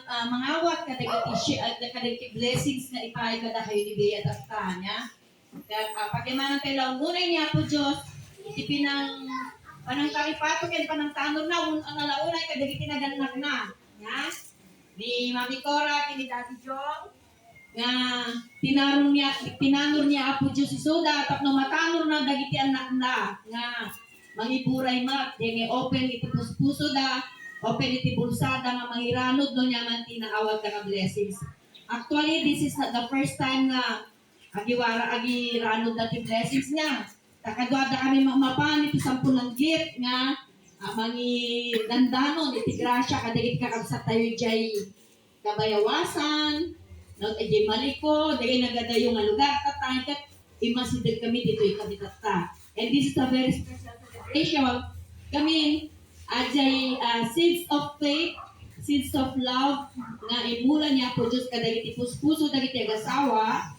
mangawat kadagiti blessings nga ipaay kada kayo ni Bea at Tanya. Pagyaman kay laungunay niya po Diyos, iti panang karipato kay panang tanor na ang nalaunay kadagiti naganak na. Ya? Ni Mami Cora, ni Daddy Jong, nga tinanor niya apo Diyos si Soda, tapno matanor na dagiti anak na, nga mangiburay mat, di open iti puspuso da, open iti bulsada nga mangiranod no niya man tinaawag ka na blessings. Actually, this is not the first time na agiranod na ti blessings niya. Takadwada kami mapan iti sampulang git nga mangi dandanon iti grasya kadagit kakabsat tayo jay kabayawasan, no, edi maliko, dahil nagadayo nga lugar, tatay kat imasidag kami dito ikabitata. And this is a very special celebration. Kami, ajay seeds of faith, seeds of love, nga imula niya po Diyos kadagiti puspuso, dagiti agasawa,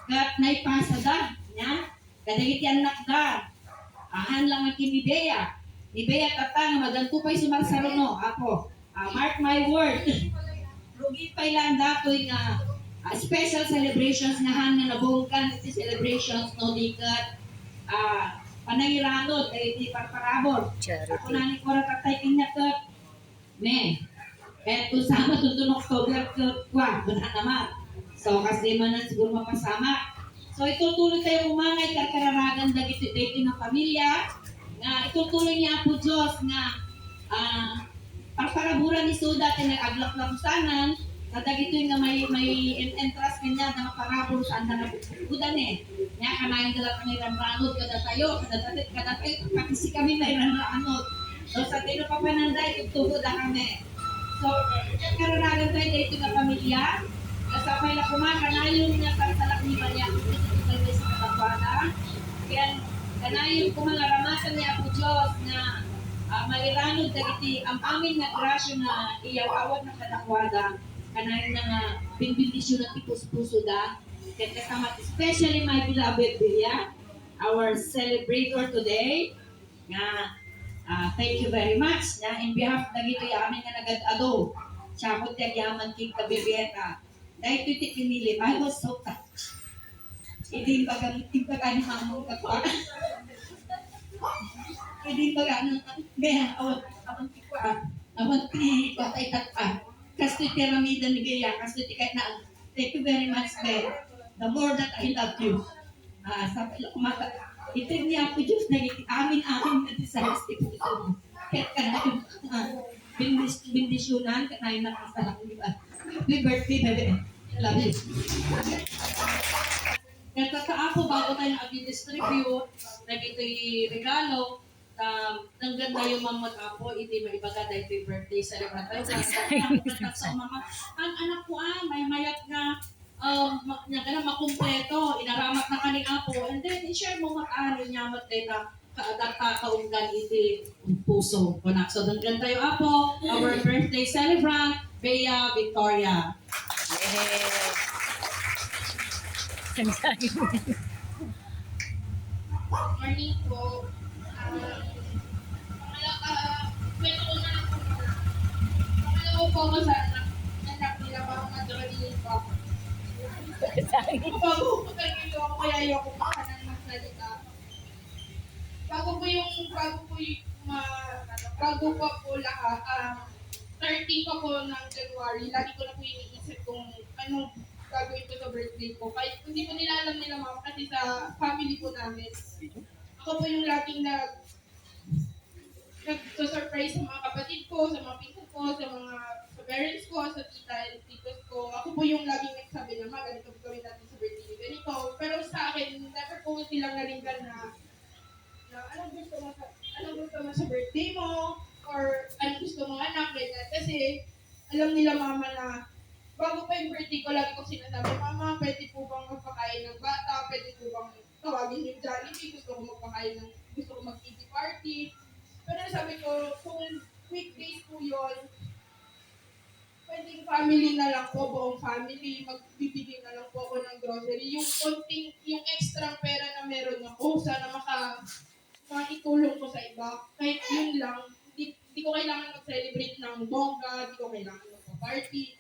kat naipasada niya, kadagiti anak da, ahan lang ang kinibea, Bea tatang, maganto pa'y sumarsaruno, ako, mark my word, rugi pa'y lang datoy nga, special celebrations nga han nga nabungkan iti celebrations no dikat panangiranod kay iti parparabor. Ako na ni Cora katay kanya kat me. Et kung sama tuntun October kwa, wala naman. So kasi man siguro mapasama. So itutuloy tayo umangay karkararagan dagiti dating ng pamilya. Nga itutuloy niya po Diyos nga parparaburan ni Suda tayo nag-aglak-lakusanan kadagito nga may entrance kanya na maparabol saan na nabubudan eh. Nya kanayin dala kami ranranod kada tayo pati si kami may ranranod. So sa tino pa pananday tugtugod na kami. So karanagan tayo dito nga pamilya. Kasapay na kumakanayon niya salak ni Maria ito sa katapana. Kaya kanayon kumangaramatan niya po Diyos na maliranod dagiti ang amin nga grasya nga iyawawad na kadakwada kanayon nga binbindisyon at ipus-puso da. Kaya kasama, especially my beloved Bea, our celebrator today. Thank you very much. In behalf na gito yamin nga nagad-ado. Siyakot yaman king kabibeta. Dahil ito pinili, I was so touched. Hindi baga ni mamong kakwa. Hindi baga ng Bea, awan tikwa. Awan ti patay tatpa. Kasi tiramida ni Bea, kasi kahit na, thank you very much, Bea. The more that I love you. Sa kumaka, itin niya po Diyos na amin na desires ko ito. Kaya ka na yung bindisyonan, ka na yung nakasalang, di ba? Happy birthday, Bea. Love you. Kaya ako, bago tayo nag-distribute, nag-ito'y regalo, ang ganda yung mamot ako, hindi maibaga dahil ito'y birthday celebratory. Sa mama, ang anak ko may mayat na makumpleto, inaramat na kaning apo, and then i-share mo makaano niya mateta kaunggan iti puso ko na. So, danggan tayo apo, our birthday celebrant, Bea Victoria. Morning po. Kwento ko na lang po muna. Pangalawa po ako sa anak nila parang maduralilin po ako. Bago po talaga ako kaya ayoko pa ng magsalita. Bago pa po lahat, 13 pa po ng January, lagi ko na po iniisip kung anong gagawin ko sa birthday ko. Kahit hindi po nila alam nila mama kasi sa family po namin. Ako po yung laging nag-surprise sa mga kapatid ko, sa mga pinsan ko, sa parents ko, sa tita and titos ko. Ako po yung laging nagsabi na ganito po gawin natin sa birthday ni ganito. Pero sa akin, never po silang naringgan na anong gusto mo sa birthday mo or anong gusto mo anak, ganyan. Kasi alam nila mama na bago pa yung birthday ko, lagi ko sinasabi, Mama, pwede po bang magpakain ng bata? Pwede po bang tawagin yung Jollibee? Gusto ko mag-easy party. Pero sabi ko, kung weekdays po yun, pwedeng family na lang po, buong family, magbibigay na lang po ako ng grocery. Yung extra pera na meron ako, sana maitulong ko sa iba. Kahit yun lang, Hindi ko kailangan mag-celebrate ng bongga, hindi ko kailangan mag-party.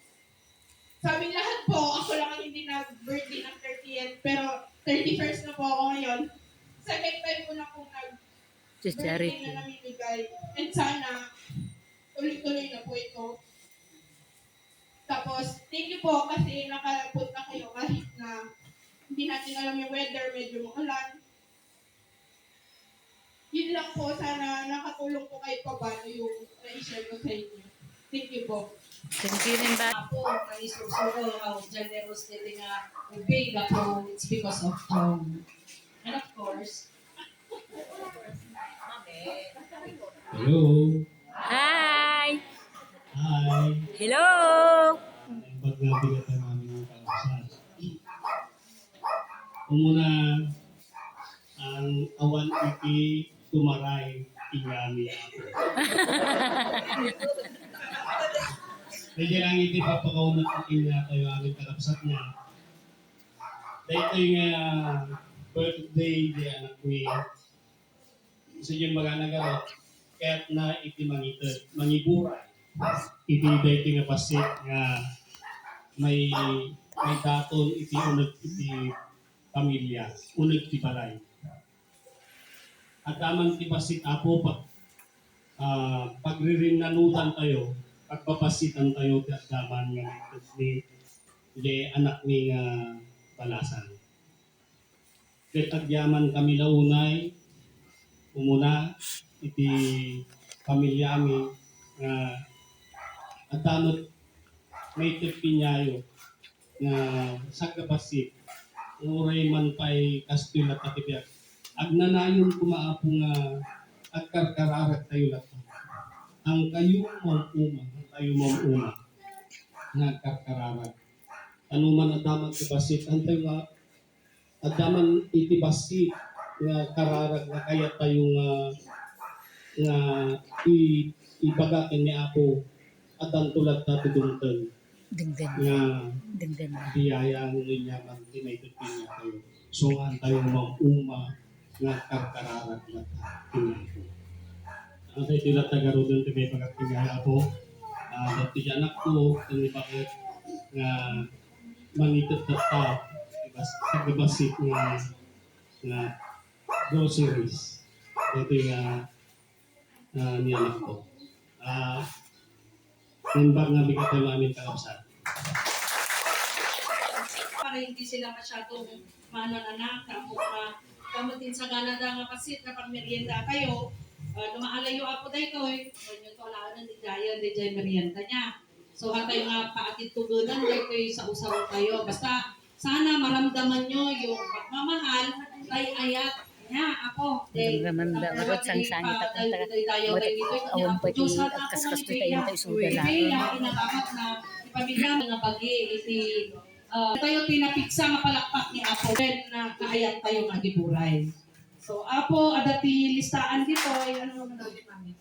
Sabi lahat po, ako lang ang hindi nag-birthday ng 30th, pero 31st na po ako ngayon. Second time ko na po nag-birthday na namimigay. And sana, tuloy-tuloy na po ito. Tapos, thank you po kasi nakapunta kayo kahit na hindi natin alam yung weather, medyo maulan. Yun lang po, sana nakatulong po kahit pa paano yung na-share ko sa inyo. Thank you po. Thank you rin ba? Ako, kay Susuro, how generous nila nga ubay na po, it's because of and of course, Hello. Hi! Hi. Hello! Pag nabigat ang aming kausap. Umuna, ang awan iti tumaray ingami ako. Medyo lang iti papakaunat ang ina tayo aming kalapsat niya. Dahil yung birthday di anak ni sa yung mga nagarot, kaya't na iti mangiburay. Iti dahil nga pasit nga may daton iti unag iti pamilya, unag iti balay. At tamang iti pasit apo pagririnutan tayo, pagpapasitan tayo at daman nga ni anak ni balasan. Ketagyaman kami launay, umuna iti pamilya amin nga at tamot may tipinyayo nga sagabasit uray man pa'y kastilat at ibiyag. Agnanayon kumaapo nga agkarkararat tayo lahat. Ang kayo mong nga agkarkararat. Ano man adaman tibasit, antay nga adaman itibasit nga kararag nga kaya tayo nga ibagakin ni Apo at ang tulad na tudungtong Dingding. nga Dingding. biyaya ng inyaman tinaytupin niya tayo. So, ang tayo mamuma nga karkararag na tinapo. Ang tayo tila tagarudon ito may pagkakingaya po. Dati anak ko, kung bakit nga mangitot na tao, sa gabasit nga groceries. Ito yung niyanak ko. Timbang nga bigat tayo namin kalapsan. para hindi sila masyadong manananak, kamot din sa ganada nga pasit na pagmerienda kayo, lumaalayo ako dahito kanya to alaan ni Jaya, di Jaya merienda niya. So hatay nga paatid tugunan dahito sa usaw kayo. Basta sana maramdaman nyo yung pagmamahal kay ayat niya ako. Marot sang-sangit at awan pa di kaskas to tayo tayo suga lang. Inatapat na ipamigyan nga pagi iti tayo pinapiksa nga palakpak ni Apo na kaayat tayo nga giburay. So Apo adati listaan dito ay ano na daw namin.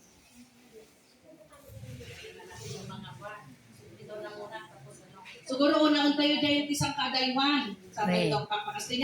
Siguro una tayo dyan isang kadaywan sa tayo kapakastingan.